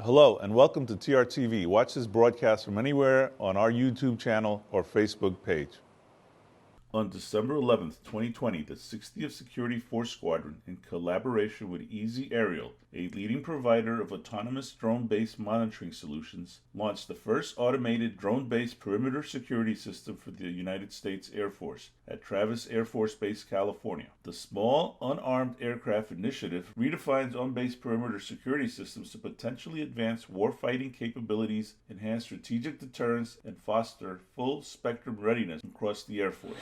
Hello and welcome to TRTV. Watch this broadcast from anywhere on our YouTube channel or Facebook page. On December 11th, 2020, the 60th Security Force Squadron, in collaboration with Easy Aerial, a leading provider of autonomous drone-based monitoring solutions, launched the first automated drone-based perimeter security system for the United States Air Force at Travis Air Force Base, California. The Small Unarmed Aircraft Initiative redefines on-base perimeter security systems to potentially advance warfighting capabilities, enhance strategic deterrence, and foster full-spectrum readiness across the Air Force.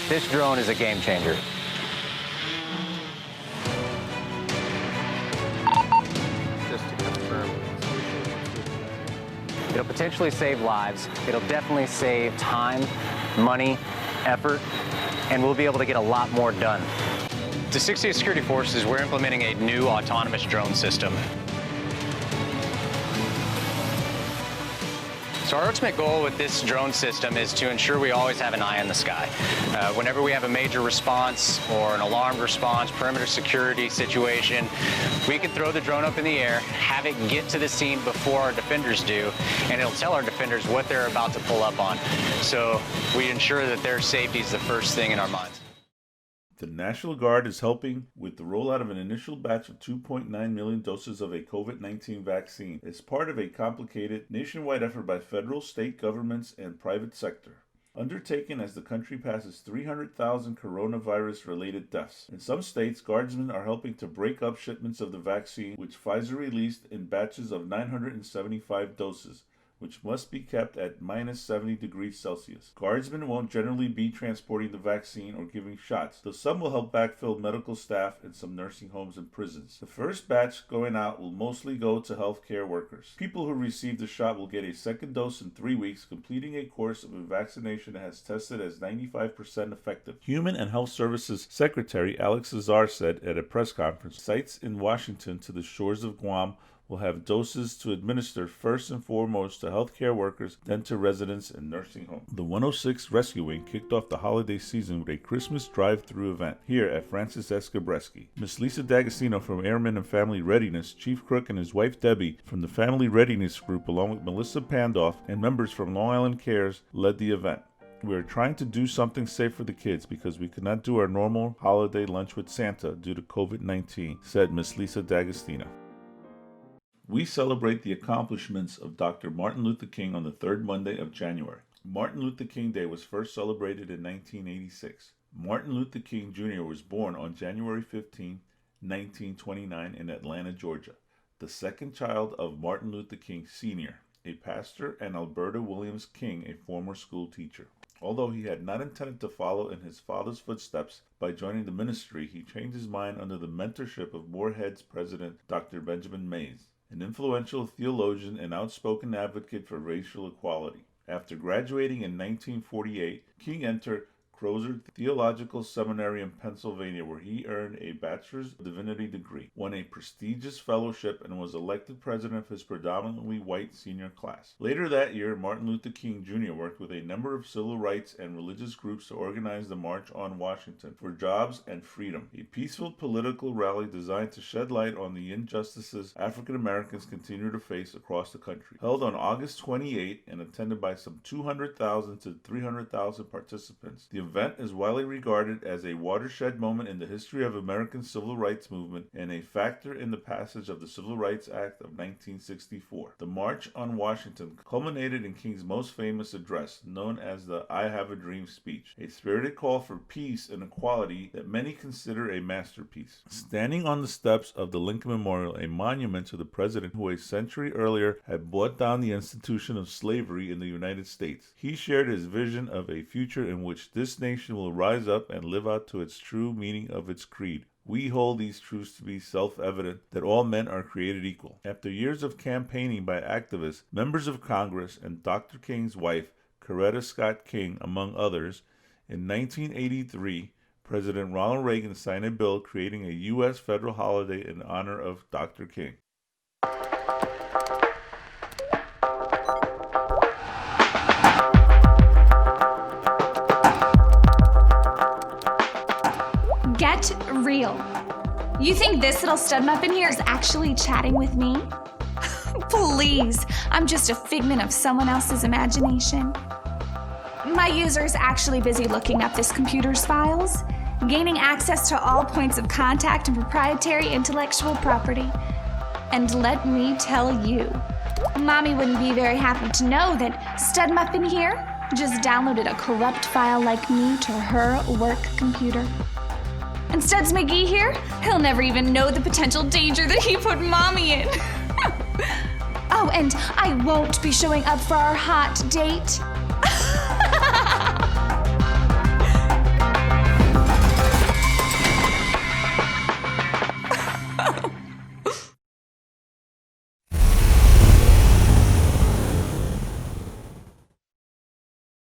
This drone is a game changer. Just to confirm. It'll potentially save lives. It'll definitely save time, money, effort, and we'll be able to get a lot more done. The 60th Security Forces, we're implementing a new autonomous drone system. So our ultimate goal with this drone system is to ensure we always have an eye in the sky. Whenever we have a major response or an alarmed response, perimeter security situation, we can throw the drone up in the air, have it get to the scene before our defenders do, and it'll tell our defenders what they're about to pull up on. So we ensure that their safety is the first thing in our minds. The National Guard is helping with the rollout of an initial batch of 2.9 million doses of a COVID-19 vaccine as part of a complicated nationwide effort by federal, state governments, and private sector, undertaken as the country passes 300,000 coronavirus-related deaths. In some states, guardsmen are helping to break up shipments of the vaccine, which Pfizer released in batches of 975 doses, which must be kept at minus 70 degrees Celsius. Guardsmen won't generally be transporting the vaccine or giving shots, though some will help backfill medical staff in some nursing homes and prisons. The first batch going out will mostly go to healthcare workers. People who receive the shot will get a second dose in 3 weeks, completing a course of a vaccination that has tested as 95% effective. Human and Health Services Secretary Alex Azar said at a press conference, sites in Washington to the shores of Guam will have doses to administer first and foremost to healthcare workers, then to residents in nursing homes. The 106 Rescue Wing kicked off the holiday season with a Christmas drive-through event here at Francis S. Gabreski. Ms. Lisa D'Agostino from Airmen and Family Readiness, Chief Crook and his wife Debbie from the Family Readiness Group, along with Melissa Pandoff and members from Long Island Cares, led the event. We are trying to do something safe for the kids because we could not do our normal holiday lunch with Santa due to COVID-19, said Ms. Lisa D'Agostino. We celebrate the accomplishments of Dr. Martin Luther King on the third Monday of January. Martin Luther King Day was first celebrated in 1986. Martin Luther King Jr. was born on January 15, 1929 in Atlanta, Georgia, the second child of Martin Luther King Sr., a pastor, and Alberta Williams King, a former school teacher. Although he had not intended to follow in his father's footsteps by joining the ministry, he changed his mind under the mentorship of Moorhead's president, Dr. Benjamin Mays, an influential theologian and outspoken advocate for racial equality. After graduating in 1948, King entered Crozer Theological Seminary in Pennsylvania, where he earned a Bachelor's of Divinity degree, won a prestigious fellowship, and was elected president of his predominantly white senior class. Later that year, Martin Luther King Jr. worked with a number of civil rights and religious groups to organize the March on Washington for Jobs and Freedom, a peaceful political rally designed to shed light on the injustices African Americans continue to face across the country. Held on August 28 and attended by some 200,000 to 300,000 participants, the event is widely regarded as a watershed moment in the history of American civil rights movement and a factor in the passage of the Civil Rights Act of 1964. The March on Washington culminated in King's most famous address, known as the I Have a Dream speech, a spirited call for peace and equality that many consider a masterpiece. Standing on the steps of the Lincoln Memorial, a monument to the president who a century earlier had brought down the institution of slavery in the United States, he shared his vision of a future in which this nation will rise up and live out to its true meaning of its creed. We hold these truths to be self-evident, that all men are created equal. After years of campaigning by activists, members of Congress, and Dr. King's wife, Coretta Scott King, among others, in 1983, President Ronald Reagan signed a bill creating a U.S. federal holiday in honor of Dr. King. Get real. You think this little stud muffin here is actually chatting with me? Please, I'm just a figment of someone else's imagination. My user is actually busy looking up this computer's files, gaining access to all points of contact and proprietary intellectual property. And let me tell you, Mommy wouldn't be very happy to know that Stud Muffin here just downloaded a corrupt file like me to her work computer. And Studs McGee here, he'll never even know the potential danger that he put Mommy in. Oh, and I won't be showing up for our hot date.